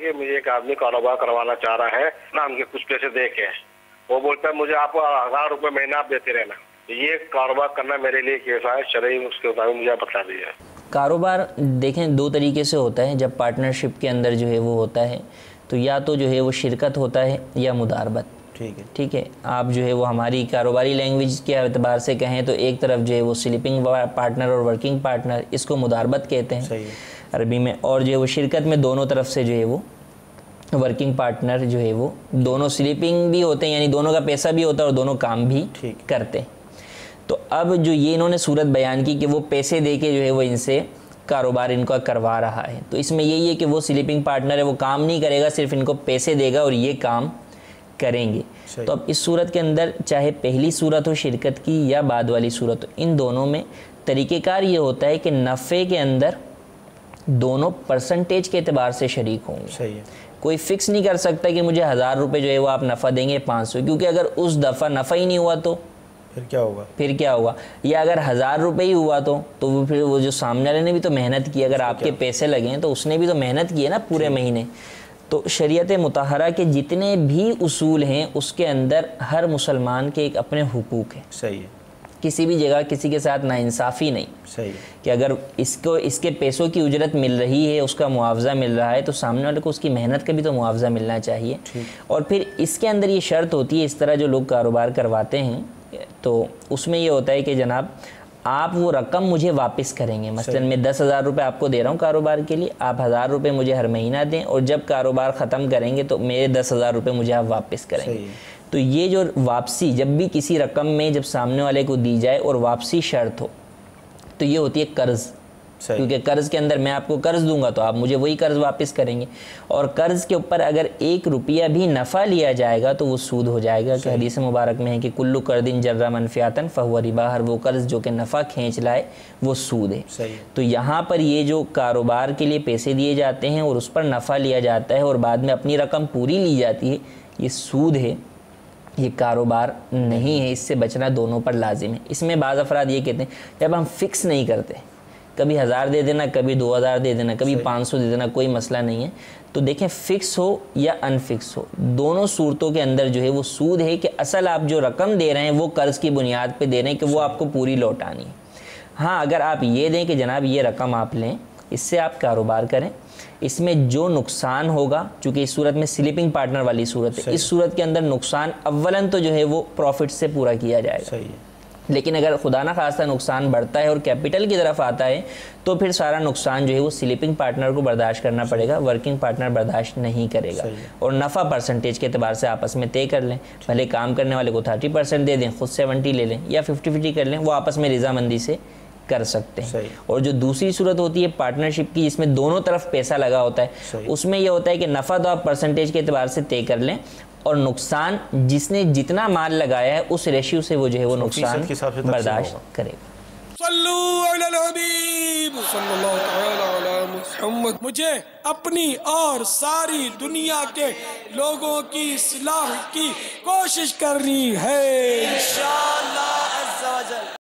کہ مجھے ایک آدمی کاروبار کروانا چاہ رہا ہے نا، ہم کے کچھ پیسے دے کے وہ بولتا ہے مجھے آپ 1000 روپے مہینہ آپ دیتے رہنا. یہ کاروبار کرنا میرے لیے کیسا ہے شرعی، اس کے مطابق مجھے بتا دیجیے. کاروبار دیکھیں دو طریقے سے ہوتا ہے. جب پارٹنرشپ کے اندر جو ہے وہ ہوتا ہے تو یا تو جو ہے وہ شرکت ہوتا ہے یا مداربت. ٹھیک ہے. آپ جو ہے وہ ہماری کاروباری لینگویج کے اعتبار سے کہیں تو ایک طرف جو ہے وہ سلیپنگ پارٹنر اور ورکنگ پارٹنر، اس کو مداربت کہتے ہیں عربی میں. اور جو ہے وہ شرکت میں دونوں طرف سے جو ہے وہ ورکنگ پارٹنر جو ہے وہ دونوں سلیپنگ بھی ہوتے ہیں، یعنی دونوں کا پیسہ بھی ہوتا ہے اور دونوں کام بھی کرتے ہیں. تو اب جو یہ انہوں نے صورت بیان کی کہ وہ پیسے دے کے جو ہے وہ ان سے کاروبار ان کا کروا رہا ہے، تو اس میں یہی ہے کہ وہ سلیپنگ پارٹنر ہے، وہ کام نہیں کرے گا، صرف ان کو پیسے دے گا اور یہ کام کریں گے. تو اب اس صورت کے اندر چاہے پہلی صورت ہو شرکت کی یا بعد والی صورت ہو، ان دونوں میں طریقہ کار یہ ہوتا ہے کہ نفع کے اندر دونوں پرسنٹیج کے اعتبار سے شریک ہوں گے. کوئی فکس نہیں کر سکتا کہ مجھے 1000 روپے جو ہے وہ آپ نفع دیں گے 500، کیونکہ اگر اس دفعہ نفع ہی نہیں ہوا تو پھر کیا ہوگا. یا اگر 1000 روپے ہی ہوا تو پھر وہ جو سامنے والے نے بھی تو محنت کی، اگر آپ کے پیسے لگے ہیں تو اس نے بھی تو محنت کی ہے نا پورے مہینے. تو شریعت مطہرہ کے جتنے بھی اصول ہیں اس کے اندر ہر مسلمان کے ایک اپنے حقوق ہیں. کسی بھی جگہ کسی کے ساتھ ناانصافی نہیں کہ اگر اس کے پیسوں کی اجرت مل رہی ہے، اس کا معاوضہ مل رہا ہے، تو سامنے والے کو اس کی محنت کا بھی تو معاوضہ ملنا چاہیے. اور پھر اس کے اندر یہ شرط ہوتی ہے، اس طرح جو لوگ کاروبار کرواتے ہیں تو اس میں یہ ہوتا ہے کہ جناب آپ وہ رقم مجھے واپس کریں گے. مثلا میں 10,000 روپے آپ کو دے رہا ہوں کاروبار کے لیے، آپ 1000 روپے مجھے ہر مہینہ دیں، اور جب کاروبار ختم کریں گے تو میرے 10,000 روپے مجھے آپ واپس کریں گے. تو یہ جو واپسی جب بھی کسی رقم میں جب سامنے والے کو دی جائے اور واپسی شرط ہو تو یہ ہوتی ہے قرض. کیونکہ قرض کے اندر میں آپ کو قرض دوں گا تو آپ مجھے وہی قرض واپس کریں گے، اور قرض کے اوپر اگر 1 روپیہ بھی نفع لیا جائے گا تو وہ سود ہو جائے گا. کہ حدیث مبارک میں ہے کہ کلو قرض جر منفعۃ فہو ربا، ہر وہ قرض جو کہ نفع کھینچ لائے وہ سود ہے. تو یہاں پر یہ جو کاروبار کے لیے پیسے دیے جاتے ہیں اور اس پر نفع لیا جاتا ہے اور بعد میں اپنی رقم پوری لی جاتی ہے، یہ سود ہے، یہ کاروبار نہیں ہے. اس سے بچنا دونوں پر لازم ہے. اس میں بعض افراد یہ کہتے ہیں جب ہم فکس نہیں کرتے، کبھی 1000 دے دینا، کبھی 2000 دے دینا، کبھی 500 دے دینا، کوئی مسئلہ نہیں ہے. تو دیکھیں فکس ہو یا ان فکس ہو، دونوں صورتوں کے اندر جو ہے وہ سود ہے کہ اصل آپ جو رقم دے رہے ہیں وہ قرض کی بنیاد پہ دے رہے ہیں کہ وہ آپ کو پوری لوٹانی ہے. ہاں اگر آپ یہ دیں کہ جناب یہ رقم آپ لیں، اس سے آپ کاروبار کریں، اس میں جو نقصان ہوگا، چونکہ اس صورت میں سلیپنگ پارٹنر والی صورت ہے، اس صورت کے اندر نقصان اولاً تو جو ہے وہ پروفٹ سے پورا کیا جائے گا. لیکن اگر خدا نہ خواستہ نقصان بڑھتا ہے اور کیپٹل کی طرف آتا ہے تو پھر سارا نقصان جو ہے وہ سلیپنگ پارٹنر کو برداشت کرنا پڑے گا، ورکنگ پارٹنر برداشت نہیں کرے گا. اور نفع پرسنٹیج کے اعتبار سے آپس میں طے کر لیں، بھلے کام کرنے والے کو 30% دے دیں، خود 70 لے لیں، یا 50-50 کر لیں، وہ آپس میں رضامندی سے کر سکتے ہیں. اور جو دوسری صورت ہوتی ہے پارٹنرشپ کی، جس میں دونوں طرف پیسہ لگا ہوتا ہے، اس میں یہ ہوتا ہے کہ نفع تو آپ پرسنٹیج کے اعتبار سے طے کر لیں، اور نقصان جس نے جتنا مال لگایا ہے اس ریشیو سے وہ جو ہے وہ نقصان برداشت کرے گا. صلو علی الحبیب صلی اللہ تعالی علی محمد. مجھے اپنی اور ساری دنیا کے لوگوں کی اصلاح کی کوشش کرنی ہے انشاءاللہ عز و جل.